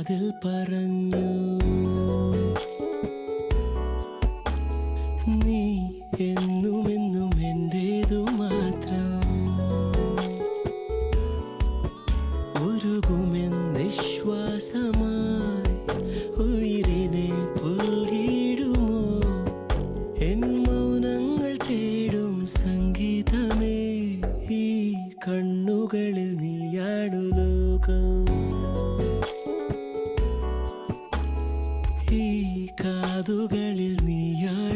കാതിൽ പറഞ്ഞു, നീ എന്നുമെന്നും എന്റേതു മാത്രം. ഉരുകുമെന്നിശ്വാസമായി ഉയിരിനെ പുൽകിടുമോ എൻ മൗനങ്ങൾ തേടും സംഗീതമേ. ഈ കണ്ണുകളിൽ നീയാണു ലോകം, ഈ കാതുകളിൽ നീയാണ്